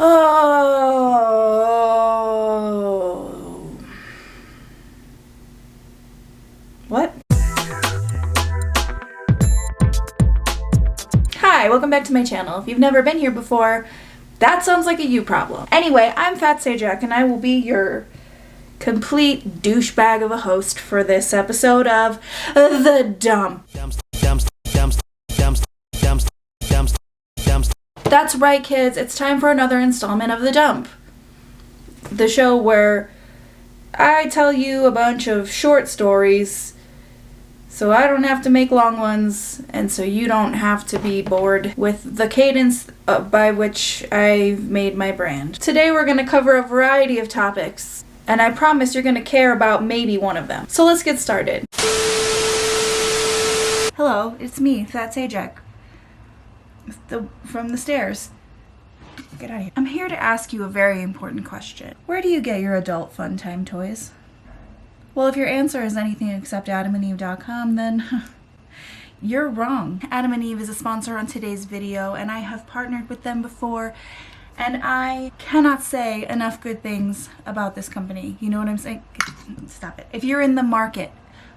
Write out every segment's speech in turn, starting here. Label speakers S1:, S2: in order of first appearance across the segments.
S1: Oh. What? Hi, welcome back to my channel. If you've never been here before, that sounds like a you problem. Anyway, I'm Fat Sajak, and I will be your complete douchebag of a host for this episode of The Dump. That's right, kids. It's time for another installment of The Dump. The show where I tell you a bunch of short stories so I don't have to make long ones, and so you don't have to be bored with the cadence by which I've made my brand. Today we're going to cover a variety of topics, and I promise you're going to care about maybe one of them. So let's get started. Hello, it's me, Fat Sajak. From the stairs. Get out of here. I'm here to ask you a very important question. Where do you get your adult fun time toys? Well, if your answer is anything except adamandeve.com, then you're wrong. Adam and Eve is a sponsor on today's video, and I have partnered with them before, and I cannot say enough good things about this company. You know what I'm saying? Stop it. If you're in the market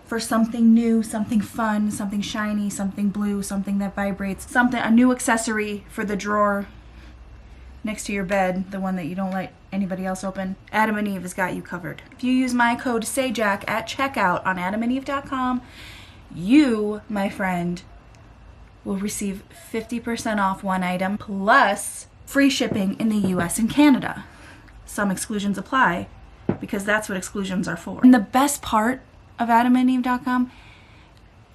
S1: for something new, something fun, something shiny, something blue, something that vibrates, a new accessory for the drawer next to your bed, the one that you don't let anybody else open, Adam and Eve has got you covered. If you use my code SAJAK at checkout on adamandeve.com, you, my friend, will receive 50% off one item plus free shipping in the US and Canada. Some exclusions apply because that's what exclusions are for. And the best part of adamandeve.com,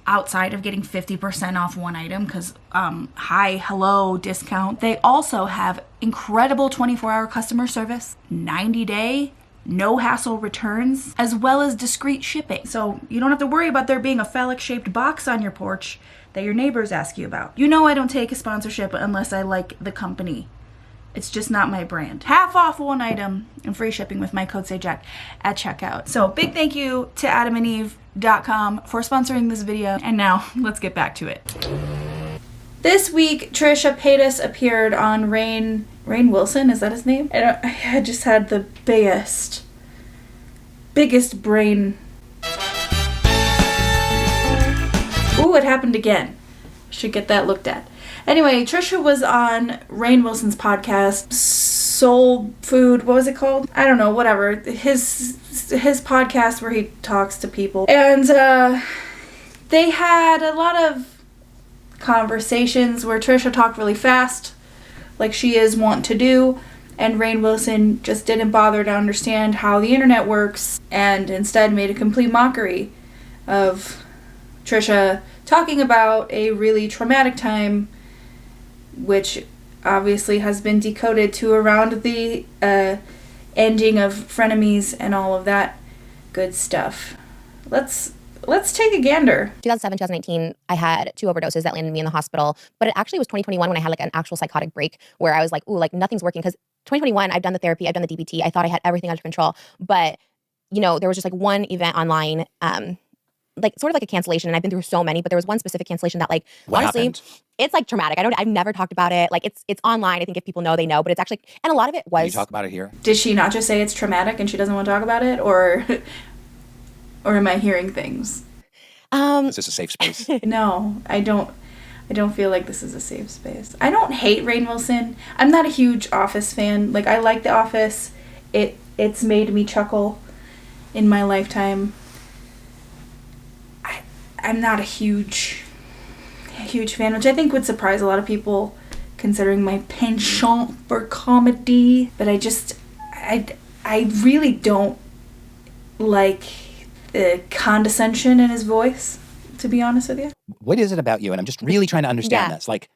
S1: outside of getting 50% off one item because hello discount, they also have incredible 24-hour customer service, 90-day no hassle returns, as well as discreet shipping. So you don't have to worry about there being a phallic shaped box on your porch that your neighbors ask you about. You know I don't take a sponsorship unless I like the company. It's just not my brand. Half off one item and free shipping with my code SAJAK at checkout. So big thank you to adamandeve.com for sponsoring this video. And now let's get back to it. This week, Trisha Paytas appeared on Rainn Wilson, is that his name? I just had the biggest brain. Ooh, it happened again. Should get that looked at. Anyway, Trisha was on Rainn Wilson's podcast, Soul Food, what was it called? I don't know, whatever. His podcast where he talks to people. And they had a lot of conversations where Trisha talked really fast, like she is wont to do, and Rainn Wilson just didn't bother to understand how the internet works and instead made a complete mockery of Trisha talking about a really traumatic time, which obviously has been decoded to around the ending of frenemies and all of that good stuff. Let's take a gander.
S2: 2007, 2018, I had 2 overdoses that landed me in the hospital, but it actually was 2021 when I had like an actual psychotic break where I was like, ooh, like nothing's working, because 2021, I've done the therapy, I've done the DBT, I thought I had everything under control, but you know, there was just like one event online, like sort of like a cancellation, and I've been through so many, but there was one specific cancellation that like,
S3: what
S2: honestly,
S3: happened?
S2: It's like traumatic. I've never talked about it. Like it's online. I think if people know, they know, but it's actually, and a lot of it was.
S3: Can you talk about it here?
S1: Did she not just say it's traumatic and she doesn't want to talk about it, or am I hearing things?
S3: Is this a safe space?
S1: No, I don't feel like this is a safe space. I don't hate Rainn Wilson. I'm not a huge Office fan. Like, I like The Office. It's made me chuckle in my lifetime. I'm not a huge fan, which I think would surprise a lot of people considering my penchant for comedy. But I really don't like the condescension in his voice, to be honest with you.
S3: What is it about you? And I'm just really trying to understand this. Like,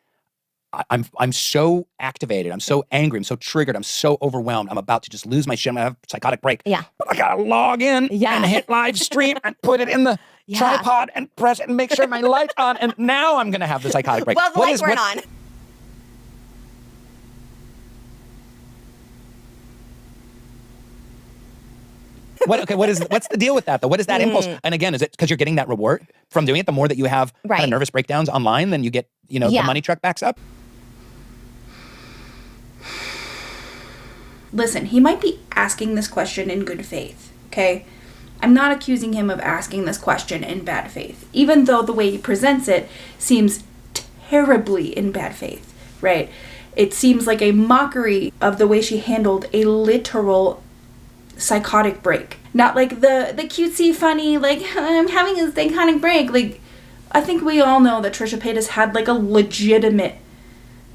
S3: I'm so activated. I'm so angry. I'm so triggered. I'm so overwhelmed. I'm about to just lose my shit. I'm gonna have a psychotic break.
S2: Yeah.
S3: But I gotta log in and hit live stream and put it in the tripod and press it and make sure my light's on. And now I'm gonna have the psychotic break.
S2: Well, the lights weren't on.
S3: What's the deal with that though? What is that impulse? And again, is it because you're getting that reward from doing it? The more that you have kind of nervous breakdowns online, then you get, the money truck backs up.
S1: Listen, he might be asking this question in good faith, okay? I'm not accusing him of asking this question in bad faith, even though the way he presents it seems terribly in bad faith, right? It seems like a mockery of the way she handled a literal psychotic break. Not like the cutesy, funny, like, I'm having a psychotic break. Like, I think we all know that Trisha Paytas had like a legitimate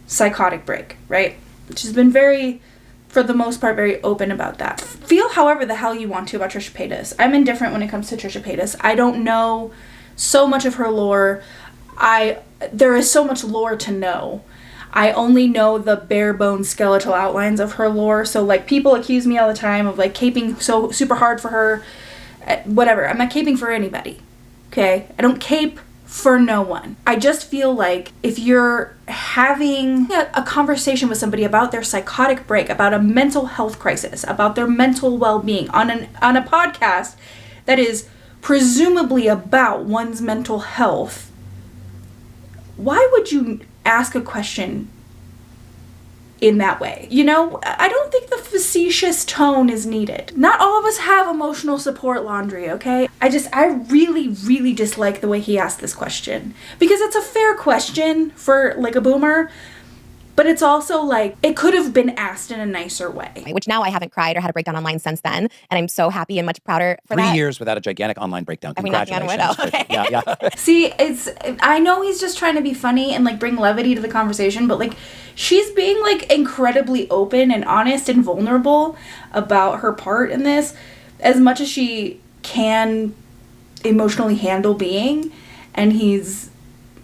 S1: psychotic break, right? She's been very, for the most part, very open about that. Feel however the hell you want to about Trisha Paytas. I'm indifferent when it comes to Trisha Paytas. I don't know so much of her lore. There is so much lore to know. I only know the bare bones skeletal outlines of her lore. So like people accuse me all the time of like caping so super hard for her. Whatever. I'm not caping for anybody. Okay? I don't cape for no one. I just feel like if you're having a conversation with somebody about their psychotic break, about a mental health crisis, about their mental well-being on a podcast that is presumably about one's mental health, why would you ask a question in that way? You know, I don't think the facetious tone is needed. Not all of us have emotional support laundry, okay? I really, really dislike the way he asked this question. Because it's a fair question for, like, a boomer, but it's also, like, it could have been asked in a nicer way.
S2: Which now I haven't cried or had a breakdown online since then, and I'm so happy and much prouder for that.
S3: 3 years without a gigantic online breakdown.
S2: I mean, knocking on wood.
S3: Congratulations.
S2: Oh, okay.
S3: Yeah.
S1: See, I know he's just trying to be funny and, like, bring levity to the conversation, but, like, she's being, like, incredibly open and honest and vulnerable about her part in this, as much as she can emotionally handle being, and he's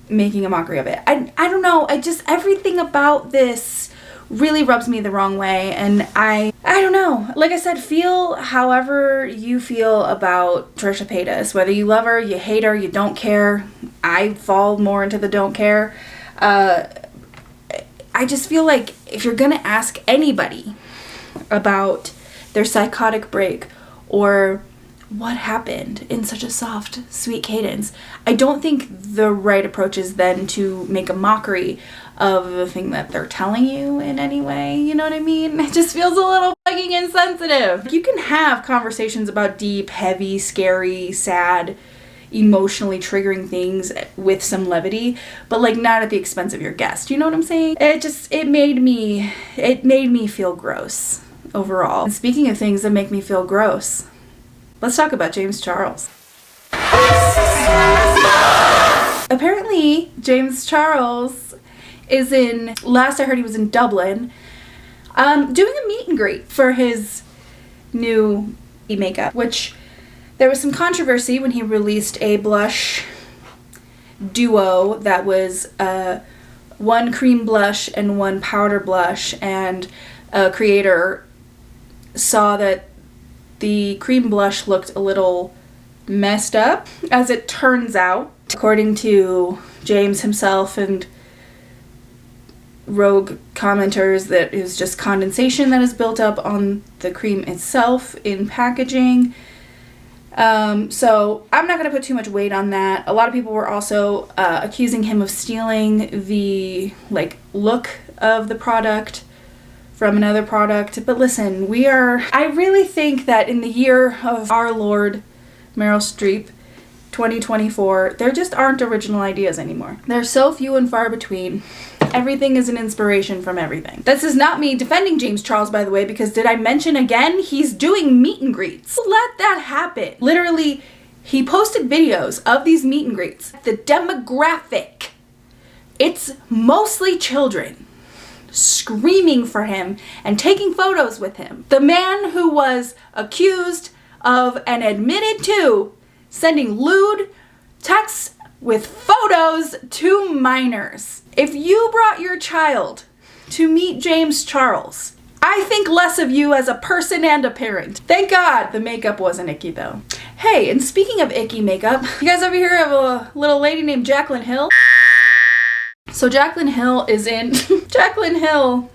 S1: making a mockery of it. I don't know. Everything about this really rubs me the wrong way, and I don't know. Like I said, feel however you feel about Trisha Paytas. Whether you love her, you hate her, you don't care. I fall more into the don't care. I just feel like if you're gonna ask anybody about their psychotic break or what happened in such a soft, sweet cadence, I don't think the right approach is then to make a mockery of the thing that they're telling you in any way. You know what I mean? It just feels a little fucking insensitive. You can have conversations about deep, heavy, scary, sad, emotionally triggering things with some levity, but like not at the expense of your guest. You know what I'm saying? It made me feel gross overall. And speaking of things that make me feel gross, let's talk about James Charles. Apparently, James Charles is last I heard he was in Dublin, doing a meet and greet for his new makeup, which there was some controversy when he released a blush duo that was one cream blush and one powder blush, and a creator saw that the cream blush looked a little messed up, as it turns out, according to James himself and rogue commenters, that is just condensation that is built up on the cream itself in packaging. So I'm not going to put too much weight on that. A lot of people were also accusing him of stealing the look of the product from another product. But listen, I really think that in the year of our Lord Meryl Streep, 2024, there just aren't original ideas anymore. They're so few and far between. Everything is an inspiration from everything. This is not me defending James Charles, by the way, because did I mention again, he's doing meet and greets. Let that happen. Literally, he posted videos of these meet and greets. The demographic, it's mostly children screaming for him and taking photos with him. The man who was accused of and admitted to sending lewd texts with photos to minors. If you brought your child to meet James Charles, I think less of you as a person and a parent. Thank God the makeup wasn't icky though. Hey, and speaking of icky makeup, you guys ever hear of a little lady named Jaclyn Hill? So Jaclyn Hill is in... Jaclyn Hill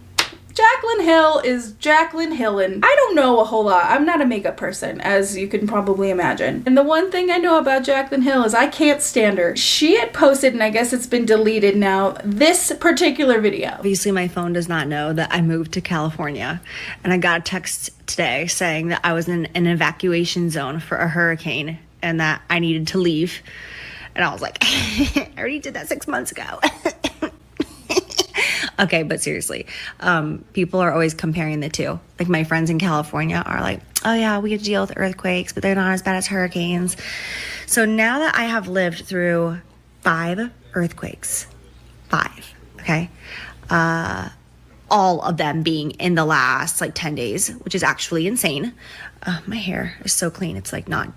S1: Jaclyn Hill is Jaclyn Hillin. I don't know a whole lot. I'm not a makeup person, as you can probably imagine. And the one thing I know about Jaclyn Hill is I can't stand her. She had posted, and I guess it's been deleted now, this particular video.
S4: Obviously, my phone does not know that I moved to California. And I got a text today saying that I was in an evacuation zone for a hurricane and that I needed to leave. And I was like, I already did that 6 months ago. Okay, but seriously, people are always comparing the two. Like my friends in California are like, oh yeah, we have to deal with earthquakes, but they're not as bad as hurricanes. So now that I have lived through 5 earthquakes, 5, okay? All of them being in the last like 10 days, which is actually insane. My hair is so clean. It's like not,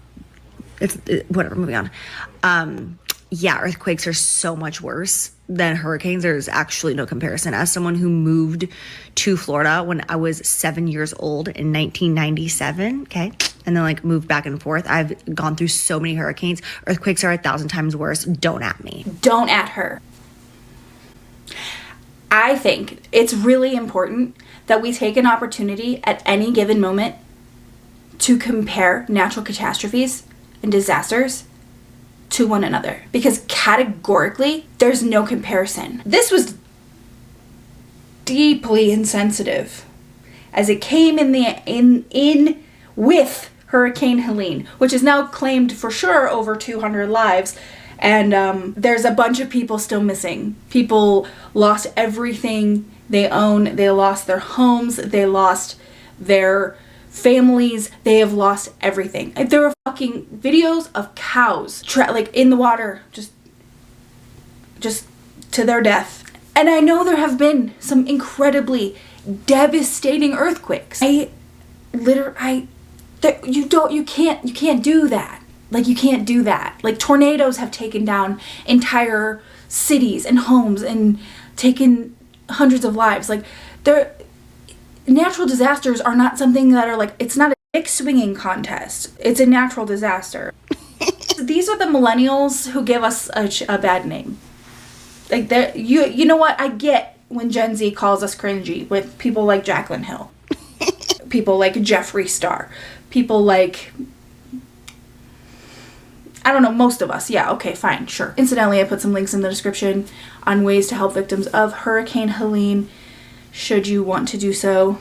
S4: whatever, moving on. Yeah, earthquakes are so much worse than hurricanes. There's actually no comparison. As someone who moved to Florida when I was 7 years old in 1997, okay, and then like moved back and forth, I've gone through so many hurricanes. Earthquakes are 1,000 times worse. Don't at me.
S1: Don't at her. I think it's really important that we take an opportunity at any given moment to compare natural catastrophes and disasters to one another, because categorically there's no comparison. This was deeply insensitive as it came in with Hurricane Helene, which is now claimed for sure over 200 lives, and there's a bunch of people still missing. People lost everything they own. They lost their homes. They lost their families. They have lost everything. Like, there were fucking videos of cows like in the water, just to their death. And I know there have been some incredibly devastating earthquakes. You can't do that. Like, you can't do that. Like, tornadoes have taken down entire cities and homes and taken hundreds of lives. Like, natural disasters are not something that are like, it's not a dick swinging contest. It's a natural disaster. These are the millennials who give us a bad name. Like, you know what? I get when Gen Z calls us cringy with people like Jaclyn Hill, people like Jeffree Star, people like, I don't know, most of us. Yeah, okay, fine, sure. Incidentally, I put some links in the description on ways to help victims of Hurricane Helene, should you want to do so.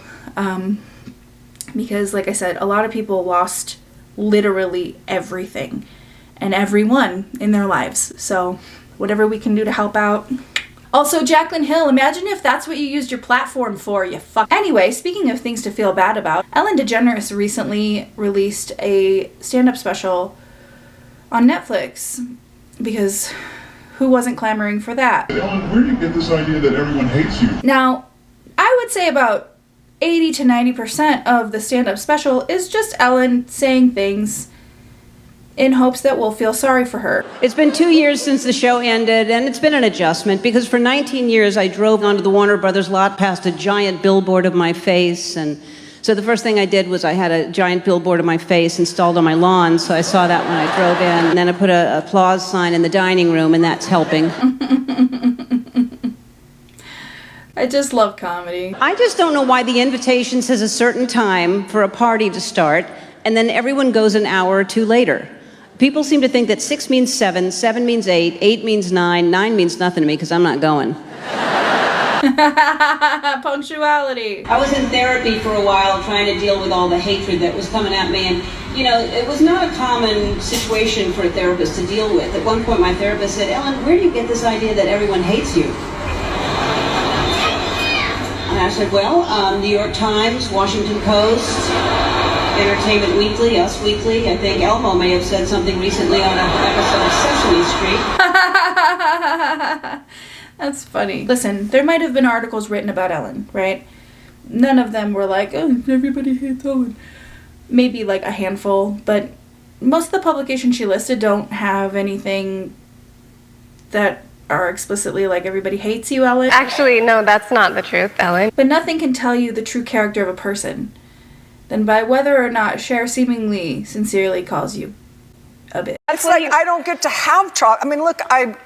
S1: Because, like I said, a lot of people lost literally everything and everyone in their lives. So whatever we can do to help out. Also, Jaclyn Hill, imagine if that's what you used your platform for, you fuck. Anyway, speaking of things to feel bad about, Ellen DeGeneres recently released a stand-up special on Netflix, because who wasn't clamoring for that?
S5: Ellen, where do you get this idea that everyone hates you?
S1: Now, I would say about 80 to 90% of the stand-up special is just Ellen saying things in hopes that we'll feel sorry for her.
S6: It's been 2 years since the show ended, and it's been an adjustment, because for 19 years I drove onto the Warner Brothers lot past a giant billboard of my face, and so the first thing I did was I had a giant billboard of my face installed on my lawn, so I saw that when I drove in, and then I put an applause sign in the dining room, and that's helping.
S1: I just love comedy.
S6: I just don't know why the invitation says a certain time for a party to start, and then everyone goes an hour or two later. People seem to think that 6 means 7, 7 means 8, 8 means 9, 9 means nothing to me because I'm not going.
S1: Punctuality.
S6: I was in therapy for a while trying to deal with all the hatred that was coming at me, and you know, it was not a common situation for a therapist to deal with. At one point my therapist said, Ellen, where do you get this idea that everyone hates you? And I said, well, New York Times, Washington Post, Entertainment Weekly, Us Weekly. I think Elmo may have said something recently on an episode of Sesame Street.
S1: That's funny. Listen, there might have been articles written about Ellen, right? None of them were like, oh, everybody hates Ellen. Maybe like a handful, but most of the publications she listed don't have anything that are explicitly like, everybody hates you, Ellen.
S7: Actually, no, that's not the truth, Ellen.
S1: But nothing can tell you the true character of a person than by whether or not Cher seemingly sincerely calls you a bitch.
S8: It's like I don't get to have chocolate. I mean, look, I'm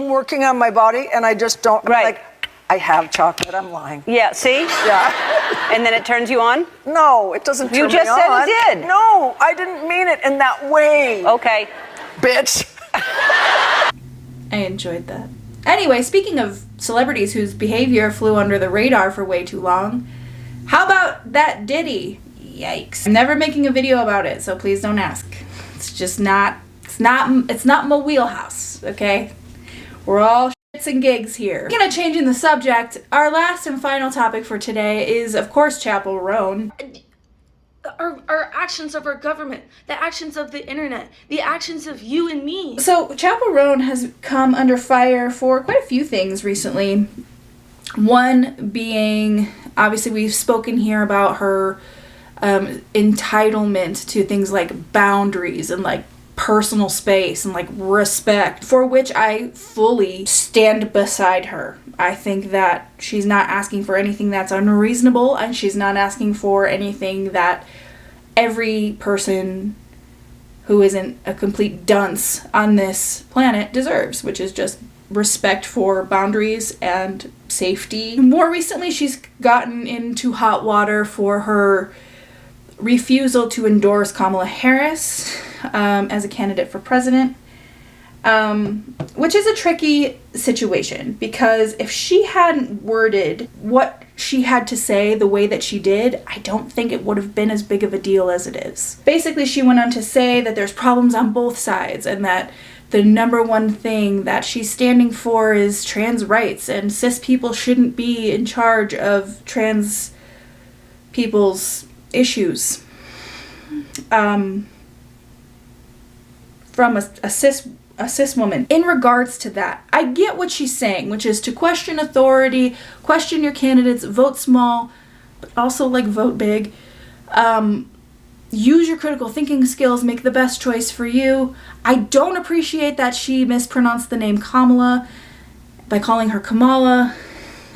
S8: working on my body, and I just don't.
S6: Right.
S8: Like, I have chocolate. I'm lying.
S6: Yeah, see?
S8: Yeah.
S6: And then it turns you on?
S8: No, it doesn't turn
S6: You just
S8: me
S6: said
S8: on.
S6: it did.
S8: No, I didn't mean it in that way.
S6: Okay.
S8: Bitch.
S1: I enjoyed that. Anyway, speaking of celebrities whose behavior flew under the radar for way too long, how about that Diddy? Yikes. I'm never making a video about it, so please don't ask. It's just not, it's not my wheelhouse, okay? We're all shits and gigs here. Speaking of changing the subject, our last and final topic for today is, of course, Chapel Roan.
S9: Our actions of our government, the actions of the internet, the actions of you and me.
S1: So, Chapel Roan has come under fire for quite a few things recently. One being, obviously, we've spoken here about her entitlement to things like boundaries and like personal space and like respect, for which I fully stand beside her. I think that she's not asking for anything that's unreasonable, and she's not asking for anything that every person who isn't a complete dunce on this planet deserves, which is just respect for boundaries and safety. More recently, she's gotten into hot water for her refusal to endorse Kamala Harris as a candidate for president, which is a tricky situation, because if she hadn't worded what she had to say the way that she did, I don't think it would have been as big of a deal as it is. Basically, she went on to say that there's problems on both sides, and that the number one thing that she's standing for is trans rights, and cis people shouldn't be in charge of trans people's issues. From a cis woman. In regards to that, I get what she's saying, which is to question authority, question your candidates, vote small, but also like vote big. Use your critical thinking skills, make the best choice for you. I don't appreciate that she mispronounced the name Kamala by calling her Kamala.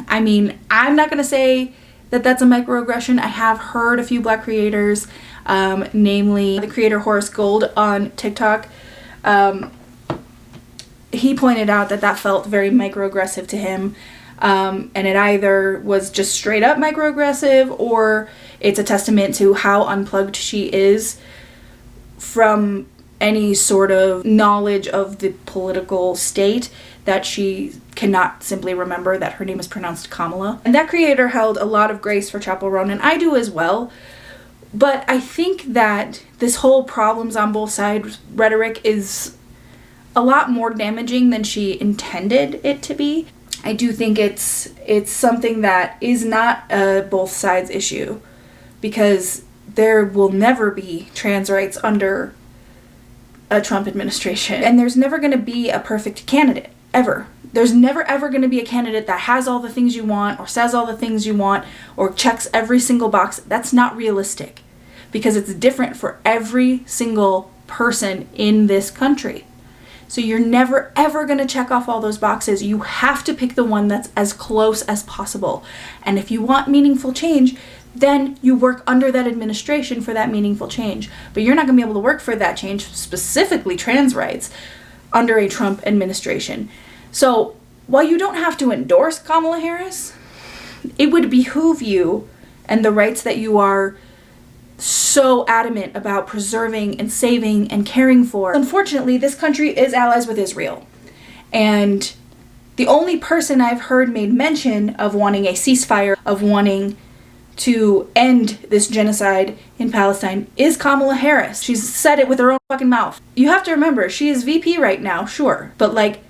S1: I mean, I'm not going to say that that's a microaggression. I have heard a few black creators, namely the creator Horace Gold on TikTok. He pointed out that that felt very microaggressive to him, and it either was just straight up microaggressive, or it's a testament to how unplugged she is from any sort of knowledge of the political state, that she cannot simply remember that her name is pronounced Kamala. And that creator held a lot of grace for Chapel Roan, and I do as well. But I think that this whole problems on both sides rhetoric is a lot more damaging than she intended it to be. I do think it's something that is not a both sides issue, because there will never be trans rights under a Trump administration. And there's never going to be a perfect candidate, ever. There's never ever going to be a candidate that has all the things you want, or says all the things you want, or checks every single box. That's not realistic, because it's different for every single person in this country. So you're never ever going to check off all those boxes. You have to pick the one that's as close as possible. And if you want meaningful change, then you work under that administration for that meaningful change. But you're not going to be able to work for that change, specifically trans rights, under a Trump administration. So while you don't have to endorse Kamala Harris, it would behoove you, and the rights that you are so adamant about preserving and saving and caring for. Unfortunately, this country is allies with Israel. And the only person I've heard made mention of wanting a ceasefire, of wanting to end this genocide in Palestine, is Kamala Harris. She's said it with her own fucking mouth. You have to remember, she is VP right now, sure. But like,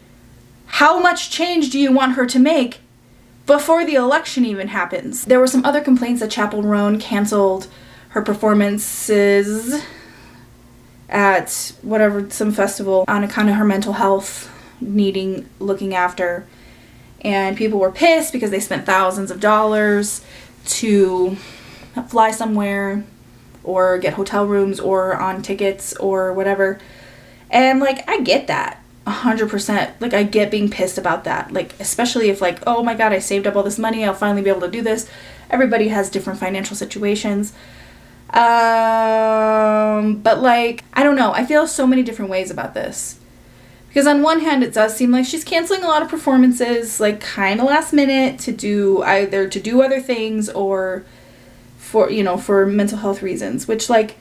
S1: how much change do you want her to make before the election even happens? There were some other complaints that Chapel Roan canceled her performances at whatever, some festival, on account of her mental health needing looking after. And people were pissed because they spent thousands of dollars to fly somewhere or get hotel rooms or on tickets or whatever. And like, I get that 100%. Like, I get being pissed about that. Like, especially if like, oh my God, I saved up all this money, I'll finally be able to do this. Everybody has different financial situations. But like, I don't know, I feel so many different ways about this, Because on one hand, it does seem like she's canceling a lot of performances, like kind of last minute to do other things or for mental health reasons, which like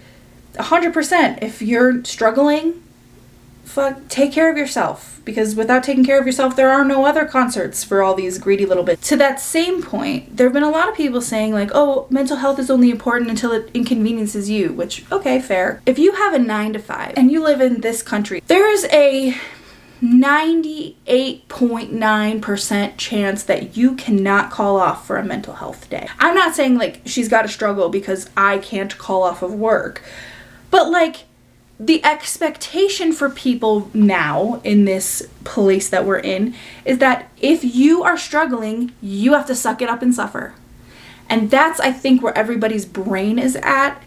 S1: 100%, if you're struggling, take care of yourself, because without taking care of yourself, there are no other concerts for all these greedy little bits. To that same point, there have been a lot of people saying like, oh, mental health is only important until it inconveniences you, which, okay, fair. If you have a 9 to 5 and you live in this country, there is a 98.9% chance that you cannot call off for a mental health day. I'm not saying like she's got to struggle because I can't call off of work, but like the expectation for people now in this place that we're in is that if you are struggling, you have to suck it up and suffer. And that's, I think, where everybody's brain is at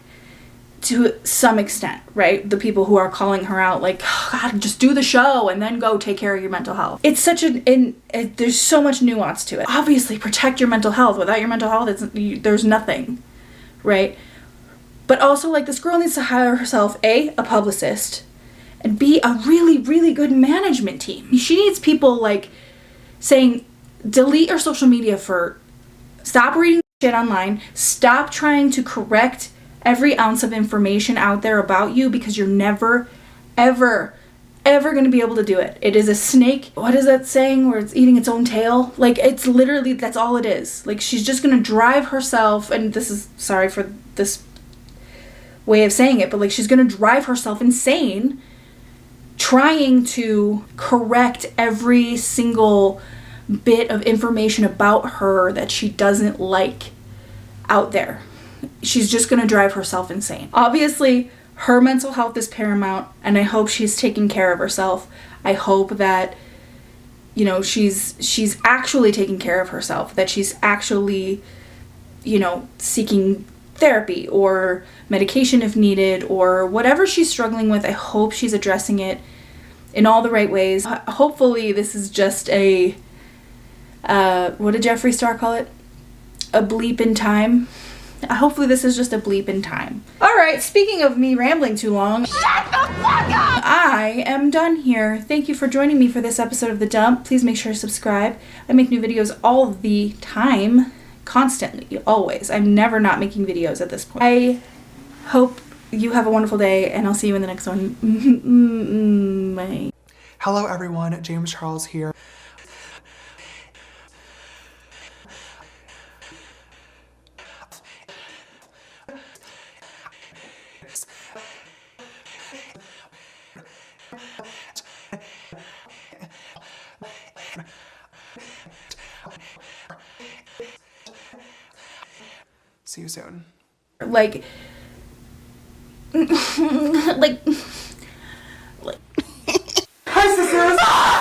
S1: to some extent, right? The people who are calling her out like, oh, God, just do the show and then go take care of your mental health. It's such there's so much nuance to it. Obviously, protect your mental health. Without your mental health, there's nothing, right? But also, like, this girl needs to hire herself, A, a publicist, and B, a really, really good management team. She needs people, like, saying, delete your social media stop reading shit online, stop trying to correct every ounce of information out there about you, because you're never, ever, ever going to be able to do it. It is a snake. What is that saying where it's eating its own tail? Like, it's literally, that's all it is. Like, she's just going to drive herself, and this is, sorry for this way of saying it, but like she's gonna drive herself insane trying to correct every single bit of information about her that she doesn't like out there. She's just gonna drive herself insane. Obviously, her mental health is paramount, and I hope she's taking care of herself. I hope that she's actually taking care of herself, that she's actually seeking therapy or medication if needed, or whatever she's struggling with. I hope she's addressing it in all the right ways. Hopefully this is just a what did Jeffree Star call it? A bleep in time. Hopefully this is just a bleep in time. Alright, speaking of me rambling too long, shut the fuck up! I am done here. Thank you for joining me for this episode of The Dump. Please make sure to subscribe. I make new videos all the time. Constantly, always. I'm never not making videos at this point. I hope you have a wonderful day, and I'll see you in the next one. Bye.
S10: Hello everyone, James Charles here. See you soon.
S1: Like